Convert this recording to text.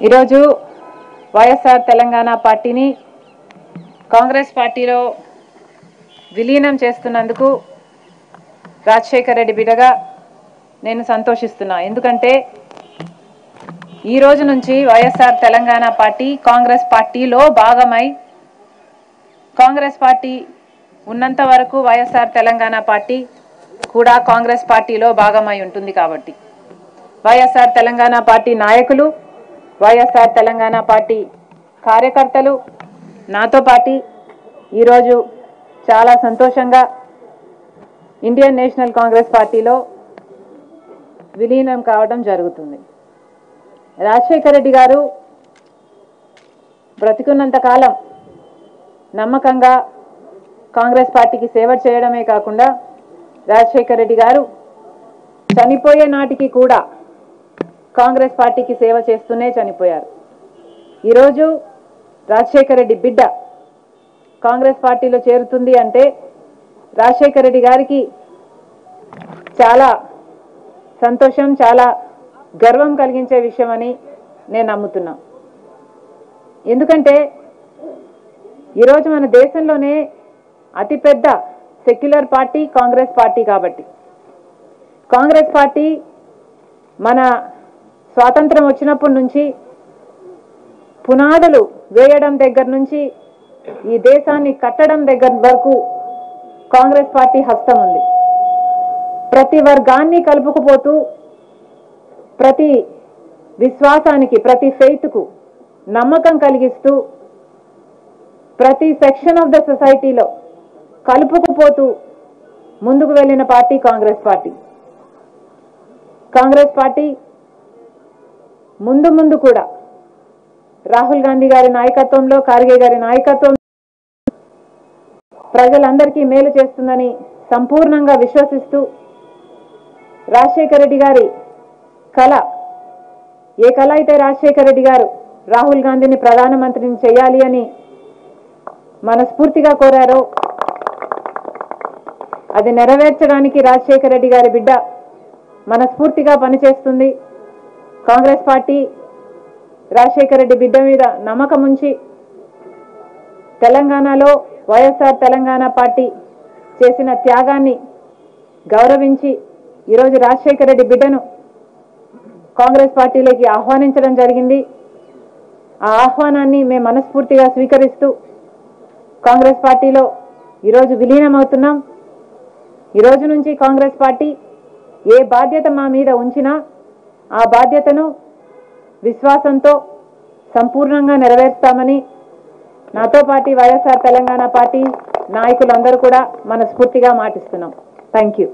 ఈరోజు వైఎస్ఆర్ తెలంగాణ పార్టీని కాంగ్రెస్ పార్టీలో విలీనం చేస్తున్నందుకు రాజశేఖర్ రెడ్డి బిడ్డగా నేను సంతోషిస్తున్నా. ఎందుకంటే ఈ రోజు నుంచి వైఎస్ఆర్ తెలంగాణ పార్టీ కాంగ్రెస్ పార్టీలో భాగమై కాంగ్రెస్ పార్టీ ఉన్నంత వరకు వైఎస్ఆర్ తెలంగాణ పార్టీ కూడా కాంగ్రెస్ పార్టీలో భాగమై ఉంటుంది. కాబట్టి వైఎస్ఆర్ తెలంగాణ పార్టీ నాయకులు, వైఎస్ఆర్ తెలంగాణ పార్టీ కార్యకర్తలు నాతో పాటు ఈరోజు చాలా సంతోషంగా ఇండియన్ నేషనల్ కాంగ్రెస్ పార్టీలో విలీనం కావడం జరుగుతుంది. రాజశేఖర్ రెడ్డి గారు బ్రతికున్నంత కాలం నమ్మకంగా కాంగ్రెస్ పార్టీకి సేవ చేయడమే కాకుండా రాజశేఖర్ రెడ్డి గారు చనిపోయే నాటికి కూడా కాంగ్రెస్ పార్టీకి సేవ చేస్తూనే చనిపోయారు. ఈరోజు రాజశేఖర్ రెడ్డి బిడ్డ కాంగ్రెస్ పార్టీలో చేరుతుంది అంటే రాజశేఖర్ రెడ్డి గారికి చాలా సంతోషం, చాలా గర్వం కలిగించే విషయం అని నేను నమ్ముతున్నా. ఎందుకంటే ఈరోజు మన దేశంలోనే అతిపెద్ద సెక్యులర్ పార్టీ కాంగ్రెస్ పార్టీ. కాబట్టి కాంగ్రెస్ పార్టీ మన స్వాతంత్రం వచ్చినప్పటి నుంచి పునాదులు వేయడం దగ్గర నుంచి ఈ దేశాన్ని కట్టడం దగ్గర వరకు కాంగ్రెస్ పార్టీ హస్తం ఉంది. ప్రతి వర్గాన్ని కలుపుకుపోతూ, ప్రతి విశ్వాసానికి, ప్రతి ఫెయిత్కు నమ్మకం కలిగిస్తూ, ప్రతి సెక్షన్ ఆఫ్ ద సొసైటీలో కలుపుకుపోతూ ముందుకు వెళ్ళిన party Congress party. Congress party ముందు కూడా రాహుల్ గాంధీ గారి నాయకత్వంలో, ఖార్గే గారి నాయకత్వం ప్రజలందరికీ మేలు చేస్తుందని సంపూర్ణంగా విశ్వసిస్తూ, రాజశేఖర్ రెడ్డి గారి కళ, ఏ కళ అయితే రాజశేఖర్ రెడ్డి గారు రాహుల్ గాంధీని ప్రధానమంత్రిని చేయాలి అని మనస్ఫూర్తిగా కోరారో అది నెరవేర్చడానికి రాజశేఖర్ రెడ్డి గారి బిడ్డ మనస్ఫూర్తిగా పనిచేస్తుంది. కాంగ్రెస్ పార్టీ రాజశేఖర్ రెడ్డి బిడ్డ మీద నమ్మకం ఉంచి తెలంగాణలో వైఎస్ఆర్ తెలంగాణ పార్టీ చేసిన త్యాగాన్ని గౌరవించి ఈరోజు రాజశేఖర్ రెడ్డి బిడ్డను కాంగ్రెస్ పార్టీలోకి ఆహ్వానించడం జరిగింది. ఆ ఆహ్వానాన్ని మేము మనస్ఫూర్తిగా స్వీకరిస్తూ కాంగ్రెస్ పార్టీలో ఈరోజు విలీనమవుతున్నాం. ఈరోజు నుంచి కాంగ్రెస్ పార్టీ ఏ బాధ్యత మా మీద ఉంచినా ఆ బాధ్యతను విశ్వాసంతో సంపూర్ణంగా నెరవేర్స్తామని నాతో పాటు వైఎస్ఆర్ తెలంగాణ పార్టీ నాయకులందరూ కూడా మనస్ఫూర్తిగా మాటిస్తున్నాం. Thank you.